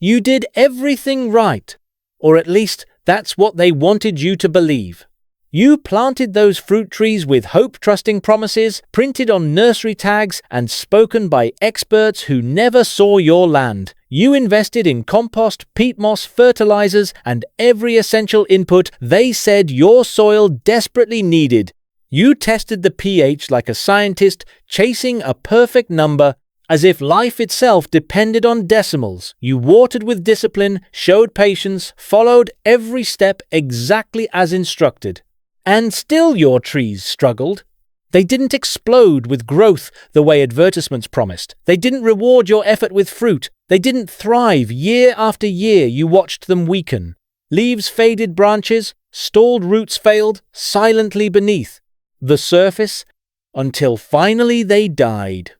You did everything right, or at least that's what they wanted you to believe. You planted those fruit trees with hope-trusting promises, printed on nursery tags and spoken by experts who never saw your land. You invested in compost, peat moss, fertilizers, and every essential input they said your soil desperately needed. You tested the pH like a scientist, chasing a perfect number, as if life itself depended on decimals. You watered with discipline, showed patience, followed every step exactly as instructed. And still your trees struggled. They didn't explode with growth the way advertisements promised. They didn't reward your effort with fruit. They didn't thrive year after year. You watched them weaken. Leaves faded, branches, stalled roots failed, silently beneath the surface, until finally they died.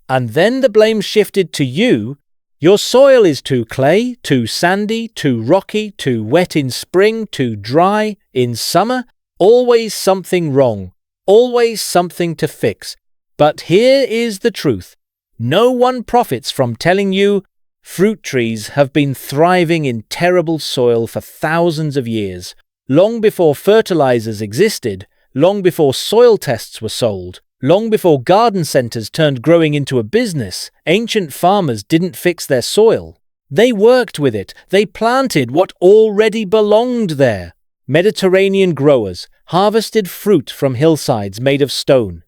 And then the blame shifted to you. Your soil is too clay, too sandy, too rocky, too wet in spring, too dry in summer. Always something wrong, always something to fix. But here is the truth. No one profits from telling you fruit trees have been thriving in terrible soil for thousands of years, long before fertilizers existed, long before soil tests were sold, long before garden centers turned growing into a business. Ancient farmers didn't fix their soil. They worked with it. They planted what already belonged there. Mediterranean growers harvested fruit from hillsides made of stone.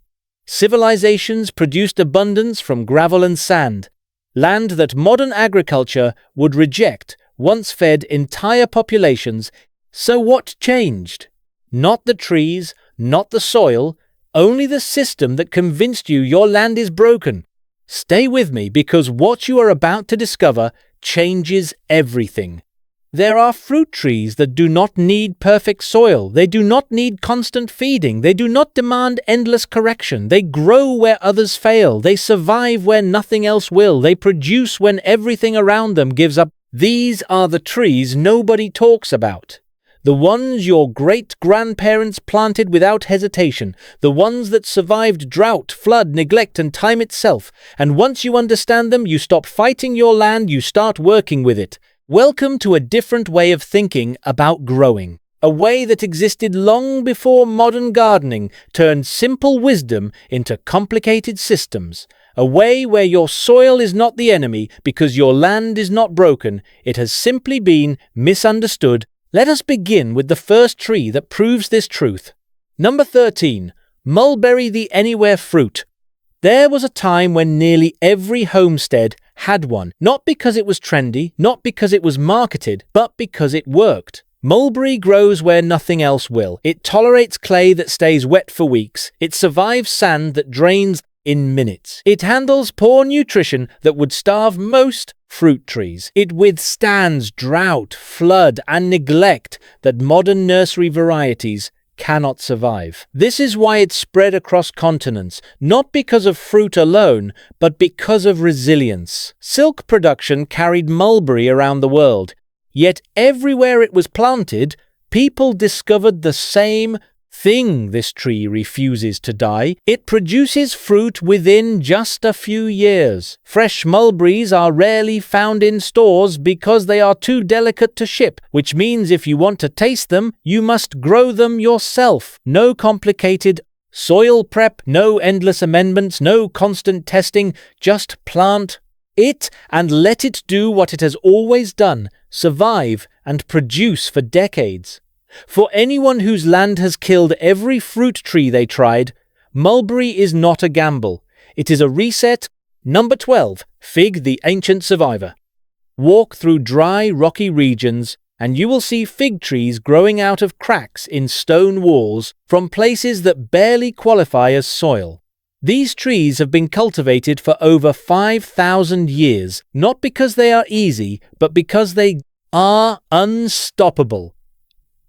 Civilizations produced abundance from gravel and sand. Land that modern agriculture would reject once fed entire populations. So what changed? Not the trees, not the soil, only the system that convinced you your land is broken. Stay with me, because what you are about to discover changes everything. There are fruit trees that do not need perfect soil. They do not need constant feeding. They do not demand endless correction. They grow where others fail. They survive where nothing else will. They produce when everything around them gives up. These are the trees nobody talks about. The ones your great-grandparents planted without hesitation. The ones that survived drought, flood, neglect, and time itself. And once you understand them, you stop fighting your land, you start working with it. Welcome to a different way of thinking about growing, a way that existed long before modern gardening turned simple wisdom into complicated systems, a way where your soil is not the enemy because your land is not broken, it has simply been misunderstood. Let us begin with the first tree that proves this truth. Number 13. Mulberry, the anywhere fruit. There was a time when nearly every homestead had one, not because it was trendy, not because it was marketed, but because it worked. Mulberry grows where nothing else will. It tolerates clay that stays wet for weeks. It survives sand that drains in minutes. It handles poor nutrition that would starve most fruit trees. It withstands drought, flood, and neglect that modern nursery varieties cannot survive. This is why it spread across continents, not because of fruit alone, but because of resilience. Silk production carried mulberry around the world, yet everywhere it was planted, people discovered the same thing: this tree refuses to die. It produces fruit within just a few years. Fresh mulberries are rarely found in stores because they are too delicate to ship, which means if you want to taste them, you must grow them yourself. No complicated soil prep, no endless amendments, no constant testing, just plant it and let it do what it has always done: survive and produce for decades. For anyone whose land has killed every fruit tree they tried, mulberry is not a gamble. It is a reset. Number 12. Fig, the ancient survivor. Walk through dry, rocky regions, and you will see fig trees growing out of cracks in stone walls from places that barely qualify as soil. These trees have been cultivated for over 5,000 years, not because they are easy, but because they are unstoppable.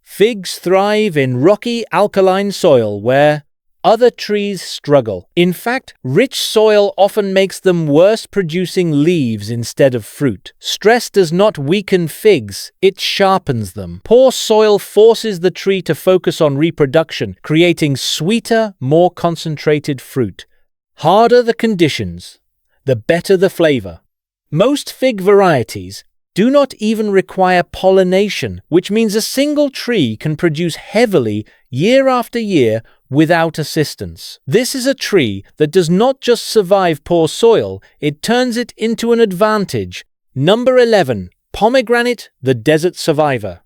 Figs thrive in rocky, alkaline soil where other trees struggle. In fact, rich soil often makes them worse, producing leaves instead of fruit. Stress does not weaken figs, it sharpens them. Poor soil forces the tree to focus on reproduction, creating sweeter, more concentrated fruit. Harder the conditions, the better the flavor. Most fig varieties do not even require pollination, which means a single tree can produce heavily year after year without assistance. This is a tree that does not just survive poor soil, it turns it into an advantage. Number 11. Pomegranate, the desert survivor.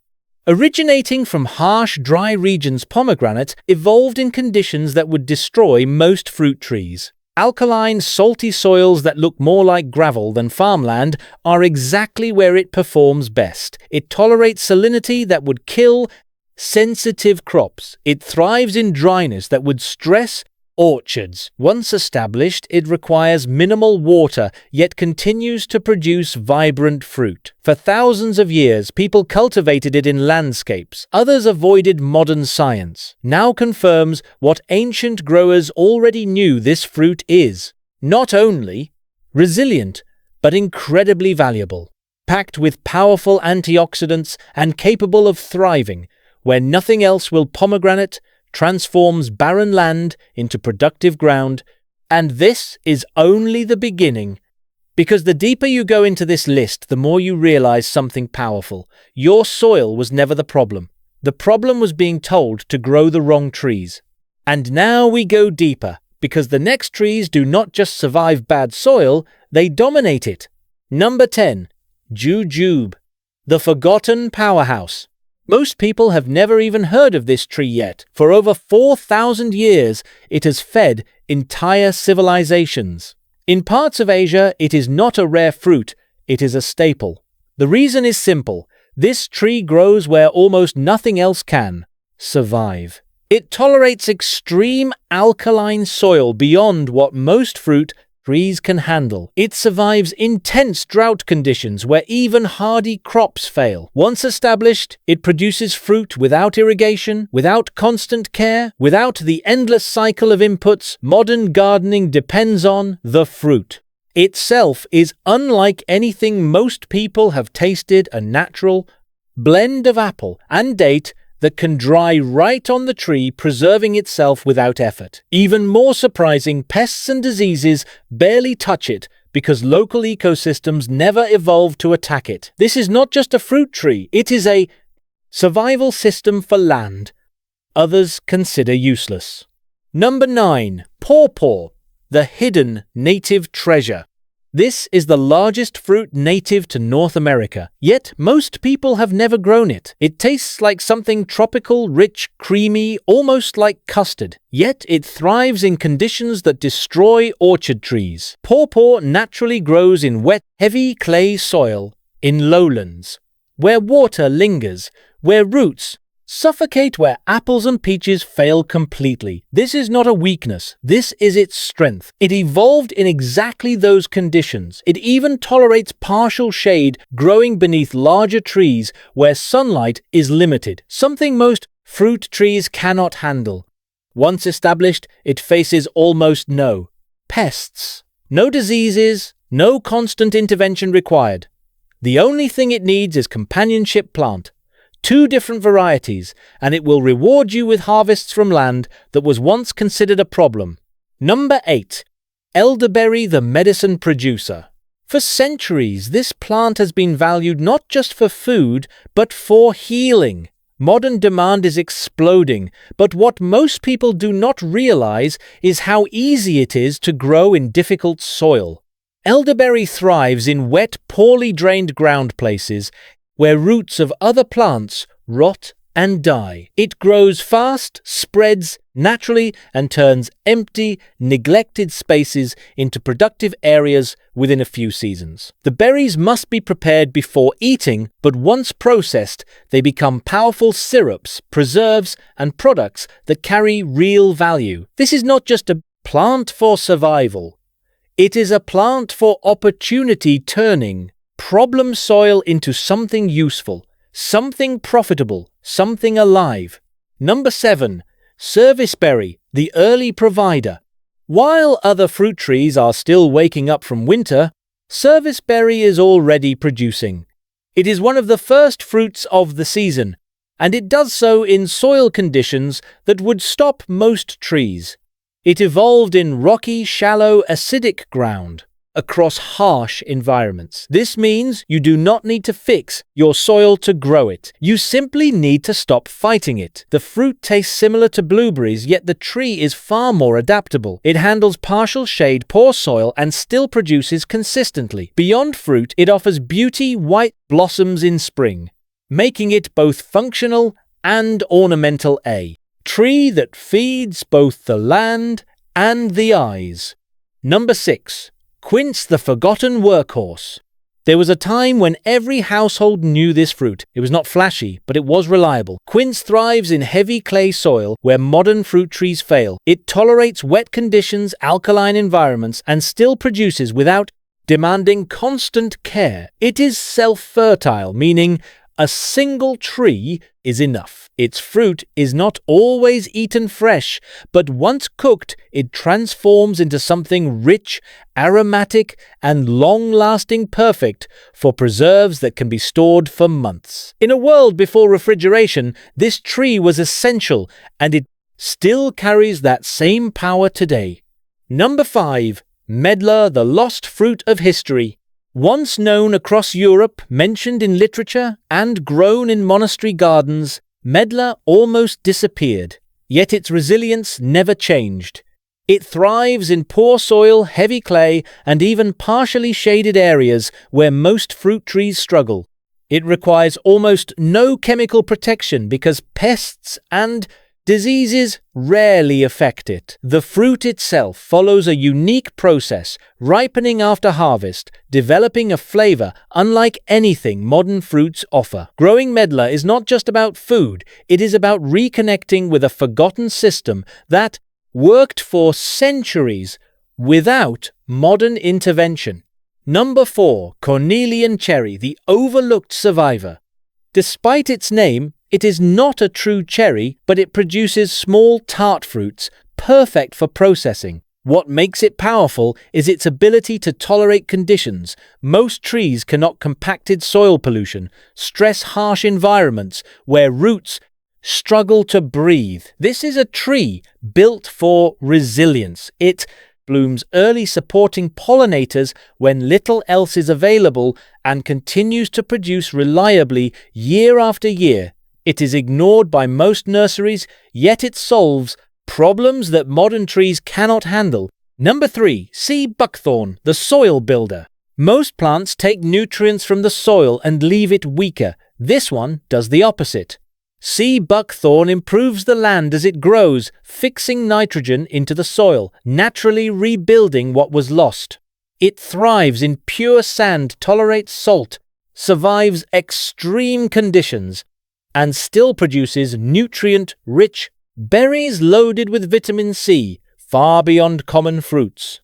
Originating from harsh, dry regions, pomegranate evolved in conditions that would destroy most fruit trees. Alkaline, salty soils that look more like gravel than farmland are exactly where it performs best. It tolerates salinity that would kill sensitive crops. It thrives in dryness that would stress orchards. Once established, it requires minimal water, yet continues to produce vibrant fruit. For thousands of years, people cultivated it in landscapes. Others avoided modern science. Now confirms what ancient growers already knew: this fruit is not only resilient, but incredibly valuable, packed with powerful antioxidants and capable of thriving where nothing else will. Pomegranate transforms barren land into productive ground, and this is only the beginning. Because the deeper you go into this list, the more you realize something powerful. Your soil was never the problem. The problem was being told to grow the wrong trees. And now we go deeper, because the next trees do not just survive bad soil, they dominate it. Number 10. Jujube, the forgotten powerhouse. Most people have never even heard of this tree yet. For over 4,000 years, it has fed entire civilizations. In parts of Asia, it is not a rare fruit, it is a staple. The reason is simple. This tree grows where almost nothing else can survive. It tolerates extreme alkaline soil beyond what most fruit trees can handle. It survives intense drought conditions where even hardy crops fail. Once established, it produces fruit without irrigation, without constant care, without the endless cycle of inputs modern gardening depends on. The fruit itself is unlike anything most people have tasted, a natural blend of apple and date that can dry right on the tree, preserving itself without effort. Even more surprising, pests and diseases barely touch it because local ecosystems never evolved to attack it. This is not just a fruit tree, it is a survival system for land others consider useless. Number 9. Pawpaw, the hidden native treasure. This is the largest fruit native to North America, yet most people have never grown it. It tastes like something tropical, rich, creamy, almost like custard. Yet it thrives in conditions that destroy orchard trees. Pawpaw naturally grows in wet, heavy clay soil, in lowlands, where water lingers, where roots suffocate, where apples and peaches fail completely. This is not a weakness, this is its strength. It evolved in exactly those conditions. It even tolerates partial shade, growing beneath larger trees where sunlight is limited, something most fruit trees cannot handle. Once established, it faces almost no pests, no diseases, no constant intervention required. The only thing it needs is companionship plant. 2 different varieties, and it will reward you with harvests from land that was once considered a problem. Number 8. Elderberry, the medicine producer. For centuries, this plant has been valued not just for food, but for healing. Modern demand is exploding, but what most people do not realize is how easy it is to grow in difficult soil. Elderberry thrives in wet, poorly drained ground places, where roots of other plants rot and die. It grows fast, spreads naturally, and turns empty, neglected spaces into productive areas within a few seasons. The berries must be prepared before eating, but once processed, they become powerful syrups, preserves, and products that carry real value. This is not just a plant for survival. It is a plant for opportunity, turning problem soil into something useful, something profitable, something alive. Number 7. Serviceberry, the early provider. While other fruit trees are still waking up from winter, serviceberry is already producing. It is one of the first fruits of the season, and it does so in soil conditions that would stop most trees. It evolved in rocky, shallow, acidic ground. across harsh environments. This means you do not need to fix your soil to grow it. You simply need to stop fighting it. The fruit tastes similar to blueberries, yet the tree is far more adaptable. It handles partial shade, poor soil, and still produces consistently. Beyond fruit, it offers beauty, white blossoms in spring, making it both functional and ornamental. A tree that feeds both the land and the eyes. Number 6. Quince, the forgotten workhorse. There was a time when every household knew this fruit. It was not flashy, but it was reliable. Quince thrives in heavy clay soil where modern fruit trees fail. It tolerates wet conditions, alkaline environments, and still produces without demanding constant care. It is self-fertile, meaning a single tree is enough. Its fruit is not always eaten fresh, but once cooked, it transforms into something rich, aromatic, and long-lasting, perfect for preserves that can be stored for months. In a world before refrigeration, this tree was essential, and it still carries that same power today. Number 5. Medlar, the lost fruit of history. Once known across Europe, mentioned in literature, and grown in monastery gardens, medlar almost disappeared, yet its resilience never changed. It thrives in poor soil, heavy clay, and even partially shaded areas where most fruit trees struggle. It requires almost no chemical protection because pests and diseases rarely affect it. The fruit itself follows a unique process, ripening after harvest, developing a flavor unlike anything modern fruits offer. Growing medlar is not just about food, it is about reconnecting with a forgotten system that worked for centuries without modern intervention. Number 4. Cornelian cherry, the overlooked survivor. Despite its name, it is not a true cherry, but it produces small tart fruits, perfect for processing. What makes it powerful is its ability to tolerate conditions. Most trees cannot compacted soil pollution, stress harsh environments where roots struggle to breathe. This is a tree built for resilience. It blooms early, supporting pollinators when little else is available, and continues to produce reliably year after year. It is ignored by most nurseries, yet it solves problems that modern trees cannot handle. Number 3. Sea buckthorn, the soil builder. Most plants take nutrients from the soil and leave it weaker. This one does the opposite. Sea buckthorn improves the land as it grows, fixing nitrogen into the soil, naturally rebuilding what was lost. It thrives in pure sand, tolerates salt, survives extreme conditions, and still produces nutrient-rich berries loaded with vitamin C, far beyond common fruits.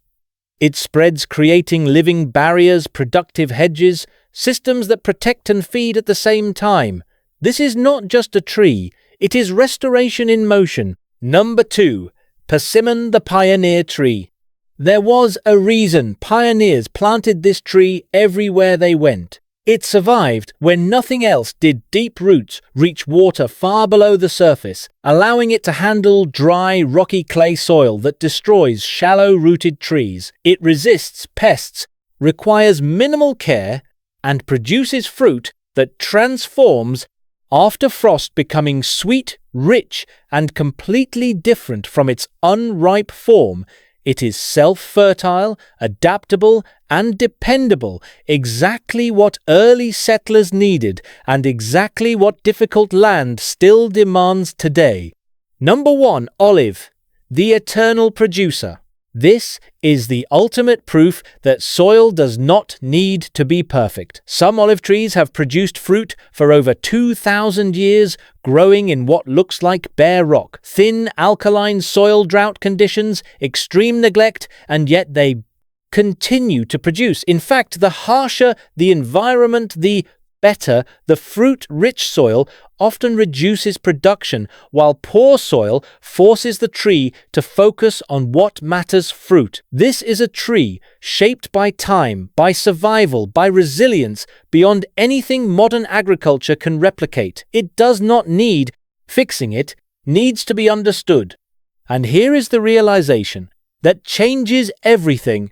It spreads, creating living barriers, productive hedges, systems that protect and feed at the same time. This is not just a tree, it is restoration in motion. Number 2. Persimmon, the pioneer tree. There was a reason pioneers planted this tree everywhere they went. It survived when nothing else did. Deep roots reach water far below the surface, allowing it to handle dry, rocky clay soil that destroys shallow-rooted trees. It resists pests, requires minimal care, and produces fruit that transforms after frost, becoming sweet, rich, and completely different from its unripe form. It is self-fertile, adaptable, and dependable, exactly what early settlers needed and exactly what difficult land still demands today. Number 1. Olive, the eternal producer. This is the ultimate proof that soil does not need to be perfect. Some olive trees have produced fruit for over 2,000 years, growing in what looks like bare rock, thin, alkaline soil, drought conditions, extreme neglect, and yet they continue to produce. In fact, the harsher the environment, the better. The fruit-rich soil often reduces production, while poor soil forces the tree to focus on what matters: fruit. This is a tree shaped by time, by survival, by resilience, beyond anything modern agriculture can replicate. It does not need fixing, it needs to be understood. And here is the realization that changes everything.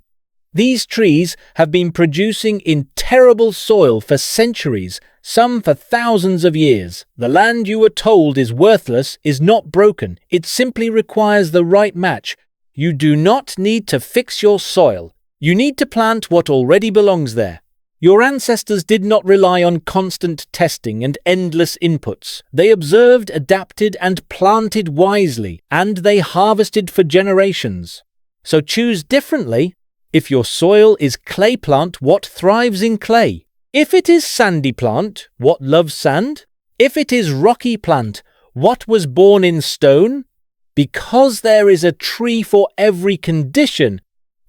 These trees have been producing in terrible soil for centuries, some for thousands of years. The land you were told is worthless is not broken. It simply requires the right match. You do not need to fix your soil. You need to plant what already belongs there. Your ancestors did not rely on constant testing and endless inputs. They observed, adapted, and planted wisely, and they harvested for generations. So choose differently. If your soil is clay, plant what thrives in clay. If it is sandy, plant what loves sand. If it is rocky, plant what was born in stone. Because there is a tree for every condition,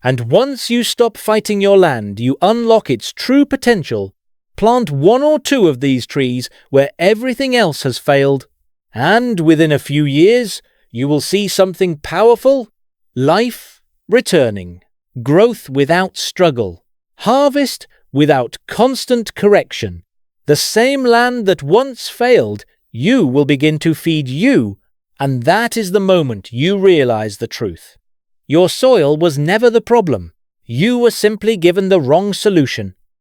and once you stop fighting your land, you unlock its true potential. Plant one or two of these trees where everything else has failed, and within a few years, you will see something powerful: life returning, growth without struggle, harvest without constant correction. The same land that once failed, you will begin to feed you, and that is the moment you realize the truth. Your soil was never the problem. You were simply given the wrong solution.